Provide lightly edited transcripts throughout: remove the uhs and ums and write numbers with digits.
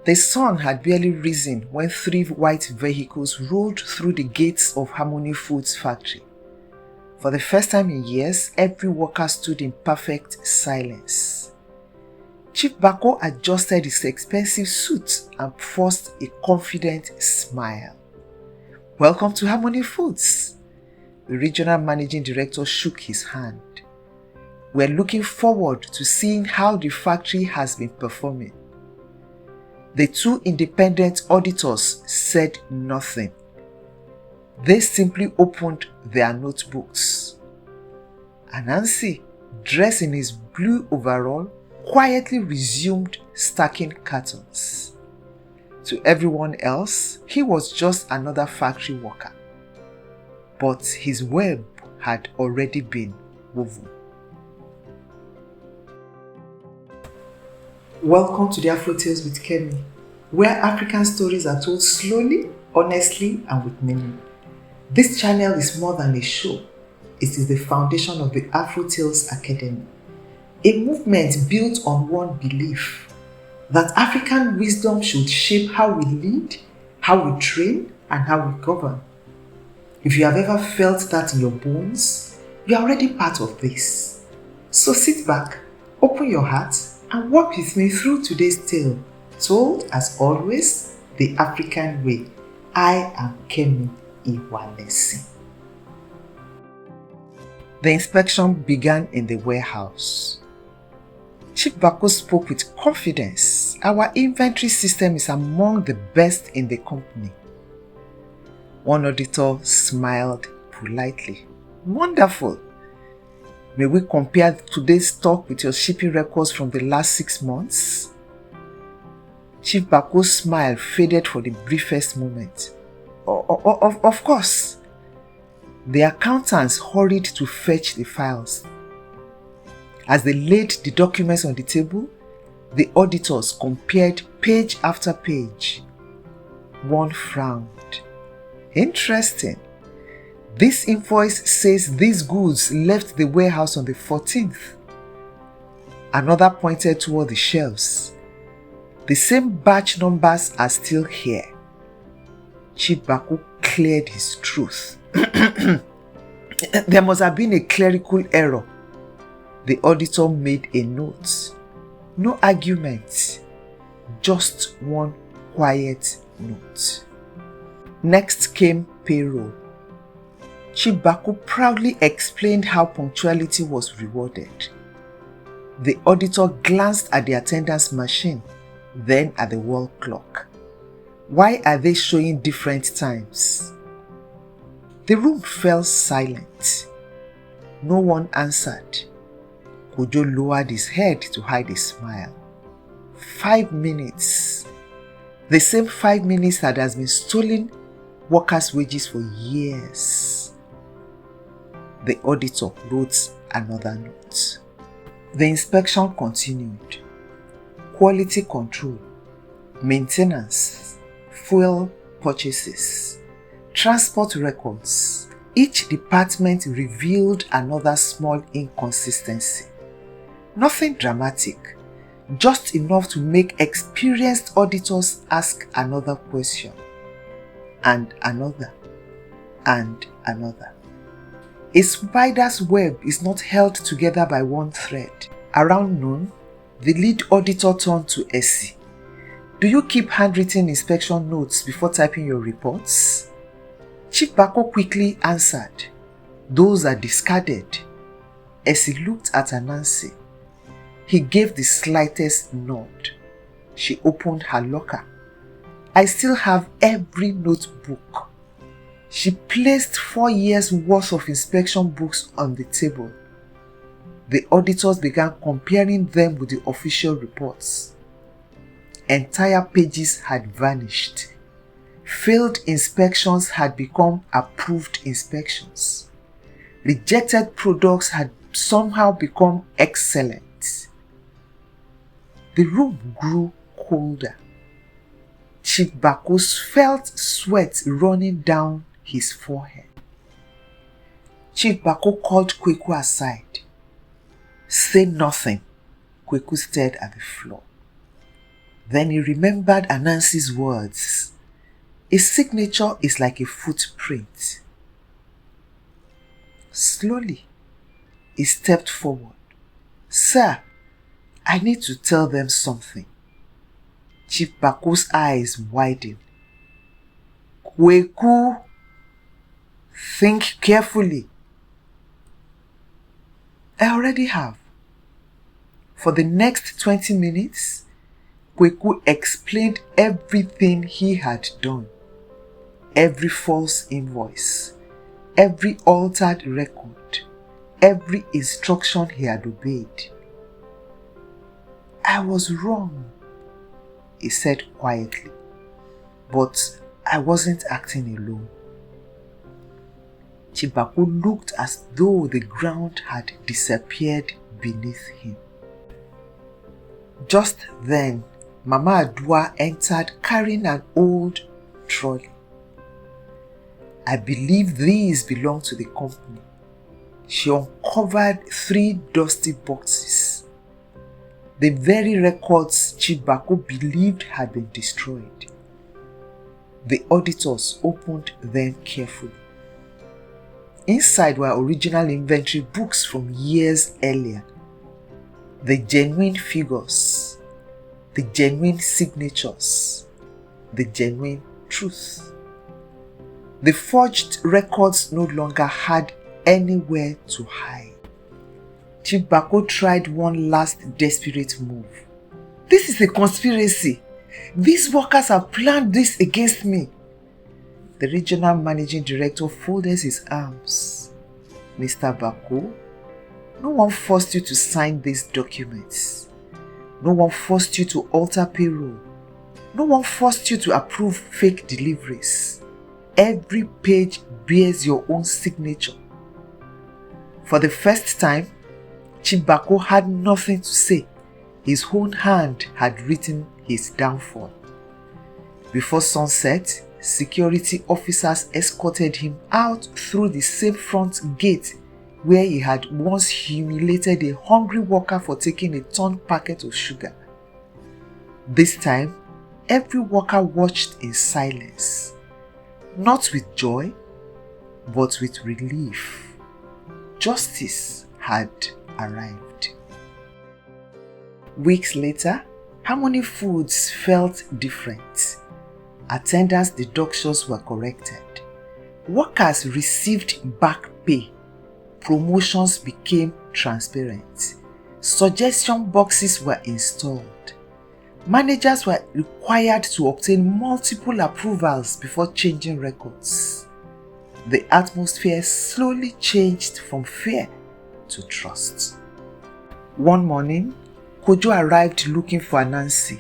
The sun had barely risen when 3 white vehicles rolled through the gates of Harmony Foods factory. For the first time in years, every worker stood in perfect silence. Chief Bako adjusted his expensive suit and forced a confident smile. "Welcome to Harmony Foods." The regional managing director shook his hand. "We're looking forward to seeing how the factory has been performing." The 2 independent auditors said nothing. They simply opened their notebooks. Anansi, dressed in his blue overall, quietly resumed stacking cartons. To everyone else, he was just another factory worker. But his web had already been woven. Welcome to the Afro Tales with Kemi, where African stories are told slowly, honestly, and with meaning. This channel is more than a show. It is the foundation of the Afro Tales Academy, a movement built on one belief: that African wisdom should shape how we lead, how we train, and how we govern. If you have ever felt that in your bones, you are already part of this. So sit back, open your heart, and walk with me through today's tale, told as always the African way. I am Kemi Iwalesi. The inspection began in the warehouse. Chief Bako spoke with confidence. "Our inventory system is among the best in the company." One auditor smiled politely. "Wonderful. May we compare today's stock with your shipping records from the last 6 months? Chief Bako's smile faded for the briefest moment. Of course." The accountants hurried to fetch the files. As they laid the documents on the table, the auditors compared page after page. One frowned. "Interesting. This invoice says these goods left the warehouse on the 14th. Another pointed toward the shelves. "The same batch numbers are still here." Chief Bako cleared his truth. "There must have been a clerical error." The auditor made a note. No argument, just one quiet note. Next came payroll. Chief Bako proudly explained how punctuality was rewarded. The auditor glanced at the attendance machine, then at the wall clock. "Why are they showing different times?" The room fell silent. No one answered. Kojo lowered his head to hide a smile. 5 minutes. The same 5 minutes that has been stealing workers' wages for years. The auditor wrote another note. The inspection continued. Quality control, maintenance, fuel purchases, transport records. Each department revealed another small inconsistency. Nothing dramatic, just enough to make experienced auditors ask another question, and another, and another. A spider's web is not held together by one thread. Around noon, the lead auditor turned to Essie. "Do you keep handwritten inspection notes before typing your reports?" Chief Bako quickly answered, "Those are discarded." Essie looked at Anansi. He gave the slightest nod. She opened her locker. "I still have every notebook." She placed 4 years' worth of inspection books on the table. The auditors began comparing them with the official reports. Entire pages had vanished. Failed inspections had become approved inspections. Rejected products had somehow become excellent. The room grew colder. Chief Bako felt sweat running down his forehead. Chief Bako called Kweku aside. "Say nothing." Kweku stared at the floor. Then he remembered Anansi's words. A signature is like a footprint. Slowly, he stepped forward. Sir, I need to tell them something. Chief Bako's eyes widened. Kweku, think carefully. I already have. For the next 20 minutes, Kweku explained everything he had done. Every false invoice, every altered record, every instruction he had obeyed. I was wrong, he said quietly, but I wasn't acting alone. Chief Bako looked as though the ground had disappeared beneath him. Just then, Mama Adua entered carrying an old trolley. I believe these belong to the company. She uncovered 3 dusty boxes. The very records Chief Bako believed had been destroyed. The auditors opened them carefully. Inside were original inventory books from years earlier. The genuine figures, the genuine signatures, the genuine truth. The forged records no longer had anywhere to hide. Chief Bako tried one last desperate move. This is a conspiracy. These workers have planned this against me. The regional managing director folded his arms. Mr. Bako, no one forced you to sign these documents. No one forced you to alter payroll. No one forced you to approve fake deliveries. Every page bears your own signature. For the first time, Chief Bako had nothing to say. His own hand had written his downfall. Before sunset, security officers escorted him out through the same front gate where he had once humiliated a hungry worker for taking a torn packet of sugar. This time, every worker watched in silence, not with joy, but with relief. Justice had arrived. Weeks later, Harmony Foods felt different. Attendance deductions were corrected. Workers received back pay. Promotions became transparent. Suggestion boxes were installed. Managers were required to obtain multiple approvals before changing records. The atmosphere slowly changed from fear to trust. One morning, Kojo arrived looking for Anansi.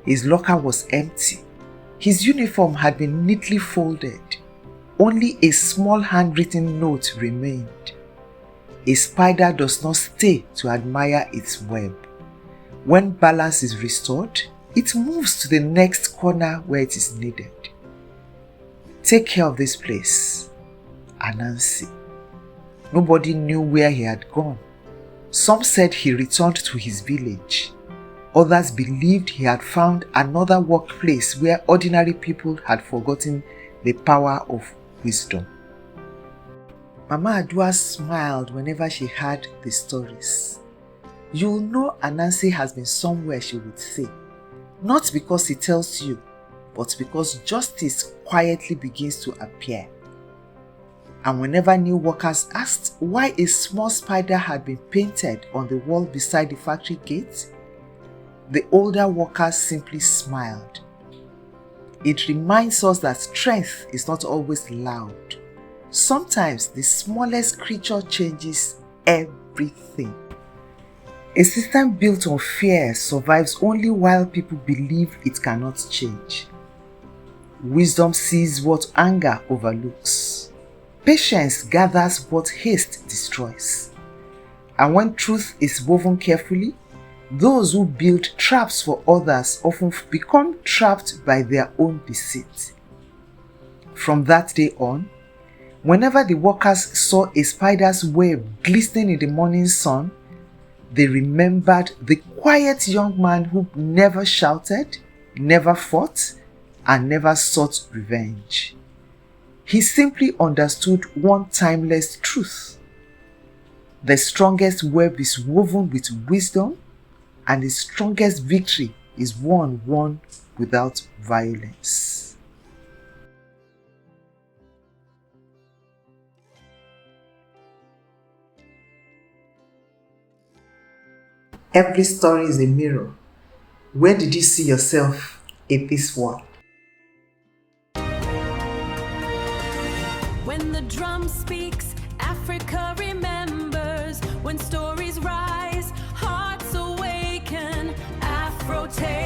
His locker was empty. His uniform had been neatly folded. Only a small handwritten note remained. A spider does not stay to admire its web. When balance is restored, it moves to the next corner where it is needed. Take care of this place, Anansi. Nobody knew where he had gone. Some said he returned to his village. Others believed he had found another workplace where ordinary people had forgotten the power of wisdom. Mama Adua smiled whenever she heard the stories. You'll know Anansi has been somewhere, she would say. Not because he tells you, but because justice quietly begins to appear. And whenever new workers asked why a small spider had been painted on the wall beside the factory gate, the older workers simply smiled. It reminds us that strength is not always loud. Sometimes the smallest creature changes everything. A system built on fear survives only while people believe it cannot change. Wisdom sees what anger overlooks. Patience gathers what haste destroys. And when truth is woven carefully, those who build traps for others often become trapped by their own deceit. From that day on, whenever the workers saw a spider's web glistening in the morning sun, They remembered the quiet young man who never shouted, never fought, and never sought revenge. He simply understood one timeless truth. The strongest web is woven with wisdom, and the strongest victory is won without violence. Every story is a mirror. Where did you see yourself in this one? When the drum speaks, Africa remembers. When stories rise, hearts awaken. Afro tales.